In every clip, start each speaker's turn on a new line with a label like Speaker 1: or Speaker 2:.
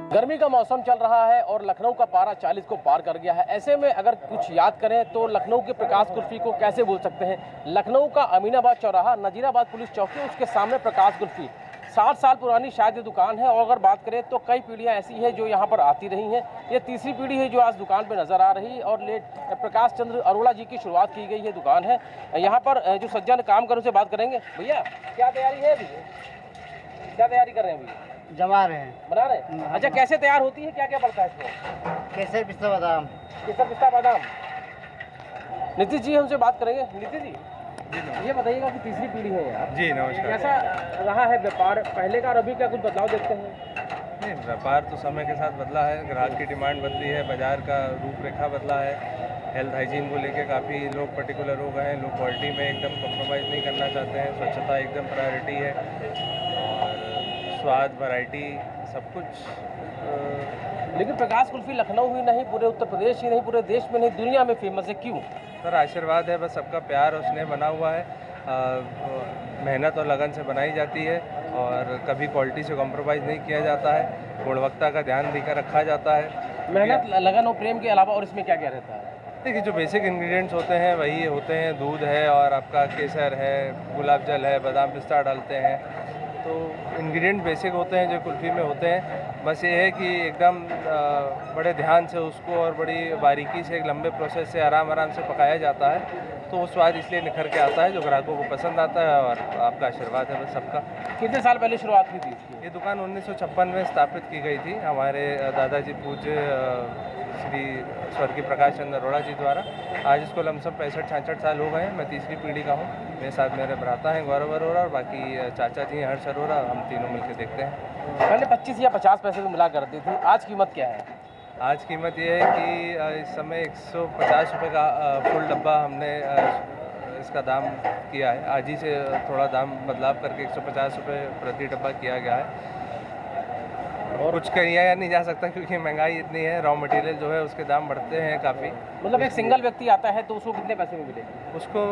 Speaker 1: गर्मी का मौसम चल रहा है और लखनऊ का पारा 40 को पार कर गया है। ऐसे में अगर कुछ याद करें तो लखनऊ के प्रकाश कुल्फी को कैसे भूल सकते हैं। लखनऊ का अमीनाबाद चौराहा, नजीराबाद पुलिस चौकी, उसके सामने प्रकाश कुल्फी 60 साल पुरानी शायद ये दुकान है। और अगर बात करें तो कई पीढ़ियां ऐसी हैं जो यहाँ पर आती रही हैं। ये तीसरी पीढ़ी है जो आज दुकान पे नज़र आ रही है और प्रकाश चंद्र अरोड़ा जी की शुरुआत की गई ये दुकान है। यहाँ पर जो सज्जन काम कर उनसे बात करेंगे। भैया क्या तैयारी है अभी, क्या तैयारी कर रहे हैं भैया?
Speaker 2: जमा रहे हैं,
Speaker 1: बना रहे हैं। अच्छा, कैसे तैयार होती है, क्या क्या पड़ता है इसमें?
Speaker 2: केसर पिस्ता बादाम।
Speaker 1: केसर पिस्ता बादाम। नीतीश जी हमसे बात करेंगे। नीतीश जी ये बताइएगा कि तीसरी पीढ़ी है आप
Speaker 3: जी, नमस्कार।
Speaker 1: कैसा रहा है व्यापार पहले का और अभी का, कुछ बदलाव देखते हैं?
Speaker 3: नहीं, व्यापार तो समय के साथ बदला है, ग्राहक की डिमांड बदली है, बाजार का रूपरेखा बदला है। हेल्थ हाइजीन को लेके काफ़ी लोग पर्टिकुलर हो गए हैं, लोग क्वालिटी में एकदम कॉम्प्रोमाइज़ नहीं करना चाहते हैं, स्वच्छता एकदम प्रायोरिटी है और स्वाद, वैरायटी सब कुछ।
Speaker 1: लेकिन प्रकाश कुल्फी लखनऊ ही नहीं, पूरे उत्तर प्रदेश ही नहीं, पूरे देश में नहीं, दुनिया में फेमस है। क्यों?
Speaker 3: सर आशीर्वाद है, बस सबका प्यार और स्नेह बना हुआ है। मेहनत और लगन से बनाई जाती है और कभी क्वालिटी से कॉम्प्रोमाइज़ नहीं किया जाता है, गुणवत्ता का ध्यान देकर रखा जाता है।
Speaker 1: मेहनत, लगन और प्रेम के अलावा और इसमें क्या क्या रहता है?
Speaker 3: देखिए, जो बेसिक इंग्रेडिएंट्स होते हैं वही होते हैं, दूध है और आपका केसर है, गुलाब जल है, बादाम पिस्ता डालते हैं, तो इंग्रेडिएंट बेसिक होते हैं जो कुल्फ़ी में होते हैं। बस ये है कि एकदम बड़े ध्यान से उसको और बड़ी बारीकी से एक लंबे प्रोसेस से आराम से पकाया जाता है, तो वो स्वाद इसलिए निखर के आता है जो ग्राहकों को पसंद आता है और आपका आशीर्वाद है बस सबका।
Speaker 1: कितने साल पहले शुरुआत की थी इसकी?
Speaker 3: ये दुकान 1956 में स्थापित की गई थी हमारे दादाजी पूज्य श्री स्वर्गीय प्रकाश चंद्र अरोड़ा जी द्वारा। आज इसको लमसम 65-66 साल हो गए हैं। मैं तीसरी पीढ़ी का हूँ। मेरे साथ मेरे भ्राता हैं गौरव अरोड़ा और बाकी चाचा जी हैं हर्ष अरोड़ा। हम तीनों मिलकर देखते हैं।
Speaker 1: पहले 25 या 50 पैसे में मिला करती थी, आज कीमत क्या है?
Speaker 3: आज कीमत ये है कि इस समय 150 रुपये का फुल डब्बा हमने इसका दाम किया है। आज ही से थोड़ा दाम बदलाव करके 150 रुपये प्रति डब्बा किया गया है और कुछ किया नहीं जा सकता क्योंकि महंगाई इतनी है, रॉ मटेरियल जो है उसके दाम बढ़ते हैं काफ़ी।
Speaker 1: मतलब एक सिंगल व्यक्ति आता है तो उसको कितने पैसे में मिलेगी?
Speaker 3: उसको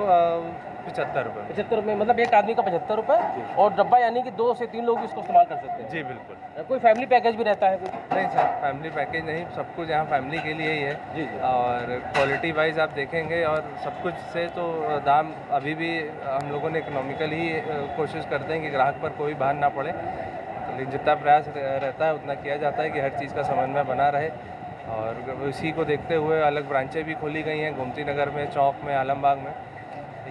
Speaker 3: 75 रुपये।
Speaker 1: 75 रुपये, मतलब एक आदमी का 75 रुपये और डब्बा, यानी कि 2 से 3 लोग इसको इस्तेमाल कर सकते हैं?
Speaker 3: जी बिल्कुल।
Speaker 1: कोई फैमिली पैकेज भी रहता है कुछ?
Speaker 3: नहीं सर, फैमिली पैकेज नहीं, सब कुछ यहाँ फैमिली के लिए ही है।
Speaker 1: जी।
Speaker 3: और क्वालिटी वाइज आप देखेंगे और सब कुछ से तो दाम अभी भी हम लोगों ने इकोनॉमिकल ही कोशिश करते हैं कि ग्राहक पर कोई भार ना पड़े, लेकिन जितना प्रयास रहता है उतना किया जाता है कि हर चीज़ का समन्वय बना रहे। और इसी को देखते हुए अलग ब्रांचें भी खोली गई हैं गोमती नगर में, चौक में, आलमबाग में।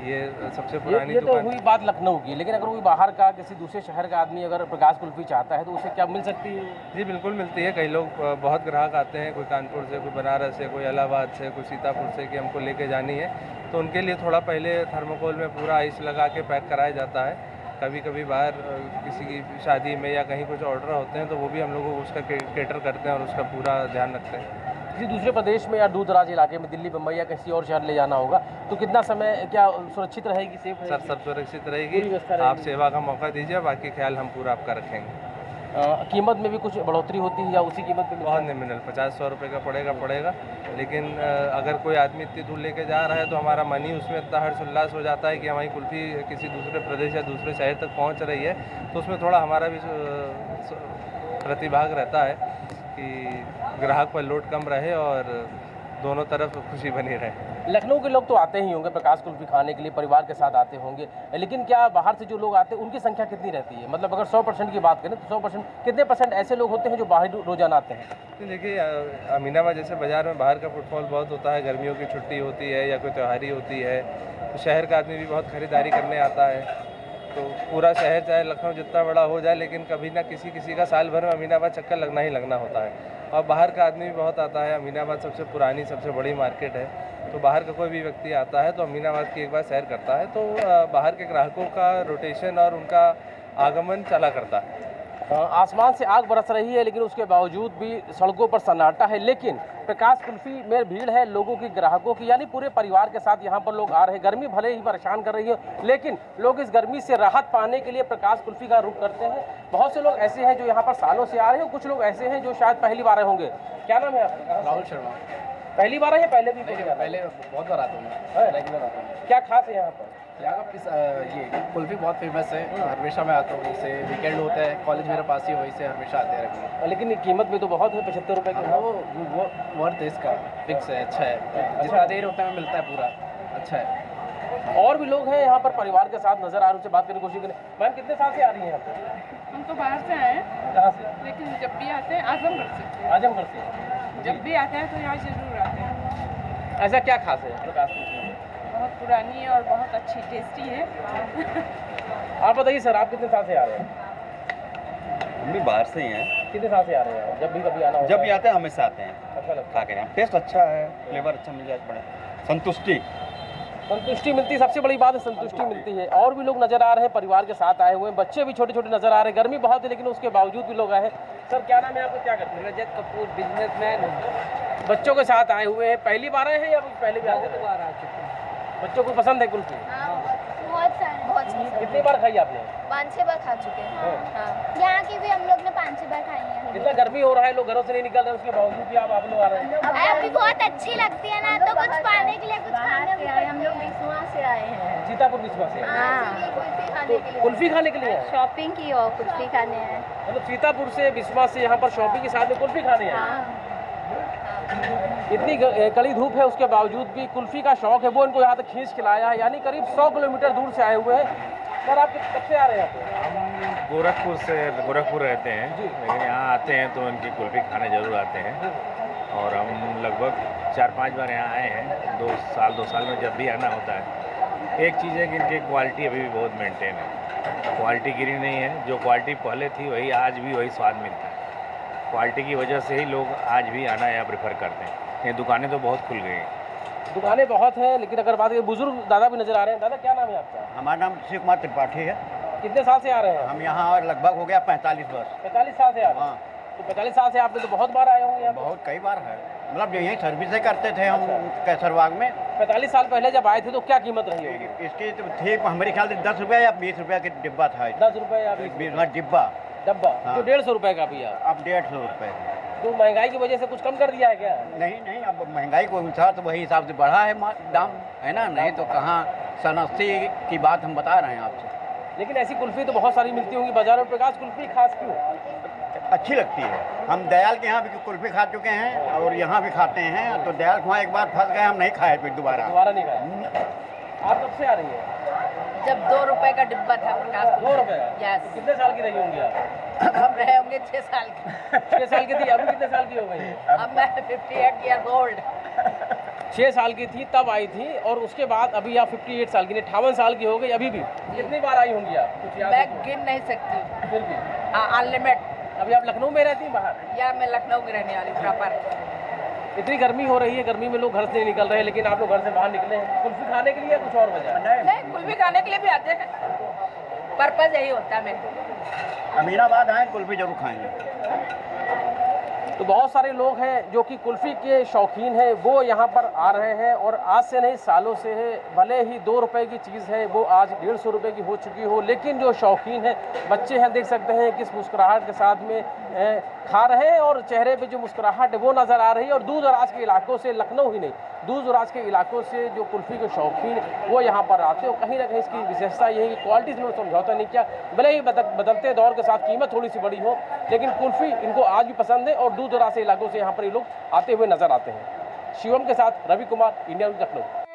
Speaker 3: ये सबसे पुरानी
Speaker 1: ये तो
Speaker 3: दुकान।
Speaker 1: हुई बात लखनऊ की, लेकिन अगर कोई बाहर का किसी दूसरे शहर का आदमी अगर प्रकाश कुल्फी चाहता है तो उसे क्या मिल सकती है?
Speaker 3: जी बिल्कुल मिलती है। कई लोग बहुत ग्राहक आते हैं, कोई कानपुर से, कोई बनारस से, कोई इलाहाबाद से, कोई सीतापुर से कि हमको लेके जानी है, तो उनके लिए थोड़ा पहले थर्मोकोल में पूरा आइस लगा के पैक कराया जाता है। कभी कभी बाहर किसी की शादी में या कहीं कुछ ऑर्डर होते हैं तो वो भी हम लोगों को उसका केटर करते हैं और उसका पूरा ध्यान रखते हैं।
Speaker 1: किसी दूसरे प्रदेश में या दूर दराज इलाके में, दिल्ली, मुंबई या किसी और शहर ले जाना होगा तो कितना समय क्या सुरक्षित रहेगी, सेफ रहेगी?
Speaker 3: सर सब सुरक्षित रहेगी। आप सेवा का मौका दीजिए, बाकी ख्याल हम पूरा आपका रखेंगे।
Speaker 1: कीमत में भी कुछ बढ़ोतरी होती है या उसी कीमत पे?
Speaker 3: बहुत नॉमिनल 50-100 रुपये का पड़ेगा। लेकिन अगर कोई आदमी इतनी दूर लेके जा रहा है तो हमारा मन ही उसमें इतना हर्ष उल्लास हो जाता है कि हमारी कुल्फ़ी किसी दूसरे प्रदेश या दूसरे शहर तक पहुंच रही है, तो उसमें थोड़ा हमारा भी प्रतिभाग रहता है कि ग्राहक पर लोड कम रहे और दोनों तरफ खुशी बनी रहे।
Speaker 1: लखनऊ के लोग तो आते ही होंगे प्रकाश कुल्फी खाने के लिए, परिवार के साथ आते होंगे, लेकिन क्या बाहर से जो लोग आते हैं उनकी संख्या कितनी रहती है? मतलब अगर 100% की बात करें तो 100% कितने % ऐसे लोग होते हैं जो बाहर रोजाना आते हैं?
Speaker 3: तो देखिए, अमीनाबाद जैसे बाज़ार में बाहर का फुटफॉल बहुत होता है, गर्मियों की छुट्टी होती है या कोई त्योहारी होती है तो शहर का आदमी भी बहुत ख़रीदारी करने आता है। तो पूरा शहर चाहे लखनऊ जितना बड़ा हो जाए, लेकिन कभी ना किसी का साल भर में अमीनाबाद चक्कर लगना ही लगना होता है। और बाहर का आदमी भी बहुत आता है। अमीनाबाद सबसे पुरानी, सबसे बड़ी मार्केट है, तो बाहर का कोई भी व्यक्ति आता है तो अमीनाबाद की एक बार सैर करता है, तो बाहर के ग्राहकों का रोटेशन और उनका आगमन चला करता है।
Speaker 1: आसमान से आग बरस रही है लेकिन उसके बावजूद भी सड़कों पर सन्नाटा है, लेकिन प्रकाश कुल्फी में भीड़ है लोगों की, ग्राहकों की, यानी पूरे परिवार के साथ यहाँ पर लोग आ रहे हैं। गर्मी भले ही परेशान कर रही है लेकिन लोग इस गर्मी से राहत पाने के लिए प्रकाश कुल्फी का रुख करते हैं। बहुत से लोग ऐसे हैं जो यहाँ पर सालों से आ रहे हैं, कुछ लोग ऐसे हैं जो शायद पहली बार आए होंगे। क्या नाम है आपका?
Speaker 2: राहुल शर्मा।
Speaker 1: पहली बार है या पहले भी?
Speaker 2: पहले बहुत बार आता हूँ, रेगुलर आता हूँ।
Speaker 1: क्या खास है यहाँ पर?
Speaker 2: यहाँ का ये कुल्फ़ी बहुत फेमस है, हमेशा मैं आता हूँ। जैसे वीकेंड होता है, कॉलेज मेरे पास ही, वहीं से हमेशा आते हैं।
Speaker 1: लेकिन कीमत भी तो बहुत है, 75 रुपये की।
Speaker 2: वो वर्थ है, इसका फिक्स है, अच्छा है। जितना देर होता है मिलता है पूरा, अच्छा है।
Speaker 1: और भी लोग हैं यहाँ पर परिवार के साथ नजर आ रहे हैं, उनसे बात करने की कोशिश करें। मैम कितने साल से आ रही हैं यहाँ पे?
Speaker 4: हम तो बाहर से आए हैं,
Speaker 1: कहाँ से?
Speaker 4: लेकिन जब भी आते हैं आजमगढ़ से,
Speaker 1: आजमगढ़ से।
Speaker 4: जब भी आते हैं तो यहाँ जरूर आते हैं।
Speaker 1: ऐसा क्या खास है प्रकाश कुल्फी में?
Speaker 4: बहुत पुरानी है और बहुत अच्छी टेस्टी है।
Speaker 1: आप बताइए सर, आप कितने साल से आ रहे हैं?
Speaker 5: हम भी बाहर से ही हैं।
Speaker 1: कितने साल से आ रहे हैं? जब भी कभी आना होता
Speaker 5: जब भी
Speaker 1: है?
Speaker 5: आते हैं हमेशा आते हैं,
Speaker 1: अच्छा लगता
Speaker 5: खा के टेस्ट अच्छा है, फ्लेवर अच्छा मिल जाए, बड़ा संतुष्टि।
Speaker 1: है। संतुष्टि मिलती है, सबसे बड़ी बात है संतुष्टि मिलती है। और भी लोग नजर आ रहे हैं, परिवार के साथ आए हुए हैं, बच्चे भी छोटे छोटे नजर आ रहे हैं। गर्मी बहुत है लेकिन उसके बावजूद भी लोग आए हैं। सर क्या नाम है आपको, क्या करते हैं?
Speaker 6: रजत कपूर, बिजनेसमैन।
Speaker 1: बच्चों के साथ आए हुए हैं, पहली बार आए हैं या पहले भी आए थे?
Speaker 6: बार आ चुके हैं।
Speaker 1: बच्चों को पसंद है कुल्फी?
Speaker 7: बहुत सारे
Speaker 1: कितनी बार खाई आपने?
Speaker 7: 5-6 बार खा चुके हैं। हाँ, यहाँ की भी हम लोग ने 5-6 बार खाई है।
Speaker 1: कितना गर्मी हो रहा है, लोग घरों से नहीं निकल रहे, उसके बावजूद भी आप लोग आ रहे हैं।
Speaker 7: अभी बहुत अच्छी लगती है ना, तो कुछ पाने के लिए कुछ खाने के लिए हम लोग विश्वा से आए हैं।
Speaker 1: सीतापुर बिस्वा से?
Speaker 7: कुल्फी खाने के लिए,
Speaker 1: कुल्फी खाने के लिए आए हैं?
Speaker 7: शॉपिंग की और कुल्फी खाने हैं।
Speaker 1: मतलब सीतापुर से बिस्वा से यहाँ पर शॉपिंग के साथ में कुल्फी खाने आए हैं। इतनी कड़ी धूप है उसके बावजूद भी कुल्फी का शौक है, वो इनको यहाँ तक खींच के लाया है। यानी करीब 100 किलोमीटर दूर से आए हुए हैं। सर आप कब से आ रहे हैं यहाँ पे?
Speaker 8: गोरखपुर रहते हैं, लेकिन यहाँ आते हैं तो इनकी कुल्फ़ी खाने ज़रूर आते हैं। और हम लगभग 4-5 बार यहाँ आए हैं, 2 साल में जब भी आना होता है। एक चीज़ है कि इनकी क्वालिटी अभी भी बहुत मेंटेन है, क्वालिटी गिरी नहीं है। जो क्वालिटी पहले थी वही आज भी वही स्वाद मिलता है। क्वालिटी की वजह से ही लोग आज भी आना यहाँ प्रेफर करते हैं। ये दुकानें तो बहुत खुल गई हैं।
Speaker 1: दुकानें बहुत हैं, लेकिन अगर बात करें, बुजुर्ग दादा भी नजर आ रहे हैं। दादा क्या नाम है आपका?
Speaker 5: हमारा नाम शिव कुमार त्रिपाठी है।
Speaker 1: कितने साल से आ रहे हैं?
Speaker 5: हम यहाँ लगभग हो गया 45 वर्ष।
Speaker 1: 45 साल से आ रहे हैं?
Speaker 5: हाँ,
Speaker 1: तो 45 साल से आपने तो बहुत बार आए होंगे यहाँ पे?
Speaker 5: बहुत कई बार है, मतलब यहीं सर्विसें करते थे हम कैसरबाग में।
Speaker 1: 45 साल पहले जब आए थे तो क्या कीमत रही होगी?
Speaker 5: इसकी तो थी हमारे ख्याल से 10 रुपये या 20 रुपये का डिब्बा था।
Speaker 1: 10 रुपये या 20
Speaker 5: डिब्बा
Speaker 1: डब्बा?
Speaker 5: हाँ।
Speaker 1: तो 150 रुपये का भी है।
Speaker 5: अब 150 रुपये।
Speaker 1: तो महंगाई की वजह से कुछ कम कर दिया है क्या?
Speaker 5: नहीं, अब महंगाई को अनुसार तो वही हिसाब से बढ़ा है दाम, है ना। नहीं तो कहाँ 80 की बात हम बता रहे हैं आपसे।
Speaker 1: लेकिन ऐसी कुल्फी तो बहुत सारी मिलती होंगी बाजार में, प्रकाश कुल्फी खास क्यों?
Speaker 5: अच्छी लगती है। हम दयाल के यहाँ भी कुल्फी खा चुके हैं और यहाँ भी खाते हैं। तो दयाल के वहाँ एक बार फंस गए, हम नहीं खाए फिर दोबारा
Speaker 1: नहीं खाया। आप कब से आ रही हैं?
Speaker 6: जब 2 रुपए का डिब्बा था प्रकाश
Speaker 1: 2 रुपये का?
Speaker 6: यस।
Speaker 1: कितने साल की रही होंगी आप?
Speaker 6: हम रहे होंगे 6 साल के।
Speaker 1: 6 साल की थी, अभी कितने साल की हो गई है?
Speaker 6: अब मैं 58 ईयर ओल्ड।
Speaker 1: 6 साल की थी तब आई थी, और उसके बाद अभी आप 58 साल की, 58 साल की हो गई अभी भी। कितनी बार आई होंगी आप, कुछ याद
Speaker 6: मैं
Speaker 1: है?
Speaker 6: गिन नहीं सकती।
Speaker 1: फिर भी
Speaker 6: अनलिमिट।
Speaker 1: अभी आप लखनऊ में रहती हैं बाहर?
Speaker 6: या मैं लखनऊ की रहने वाली प्रॉपर।
Speaker 1: इतनी गर्मी हो रही है, गर्मी में लोग घर से नहीं निकल रहे हैं, लेकिन आप लोग घर से बाहर निकले हैं कुल्फी खाने के लिए या कुछ और वजह?
Speaker 6: नहीं, कुल्फी खाने के लिए भी आते हैं, पर्पज़ यही होता है मेरा।
Speaker 5: अमीनाबाद आए कुल्फी जरूर खाएंगे।
Speaker 1: तो बहुत सारे लोग हैं जो कि कुल्फ़ी के शौकीन हैं, वो यहाँ पर आ रहे हैं, और आज से नहीं सालों से है। भले ही 2 रुपए की चीज़ है वो आज 150 रुपये की हो चुकी हो, लेकिन जो शौकीन हैं, बच्चे हैं, देख सकते हैं किस मुस्कुराहट के साथ में खा रहे हैं, और चेहरे पे जो मुस्कुराहट है वो नज़र आ रही है। और दूर दराज के इलाकों से, लखनऊ ही नहीं, दूर दराज के इलाकों से जो कुल्फ़ी के शौकीन वो यहाँ पर आते हैं। और कहीं ना कहीं इसकी विशेषता ये है कि क्वालिटी से उन्होंने समझौता नहीं किया। भले ही बदलते दौर के साथ कीमत थोड़ी सी बड़ी हो, लेकिन कुल्फ़ी इनको आज भी पसंद है, और दूर दराज के इलाकों से यहाँ पर ये लोग आते हुए नजर आते हैं। शिवम के साथ रवि कुमार, इंडिया न्यूज़, लखनऊ।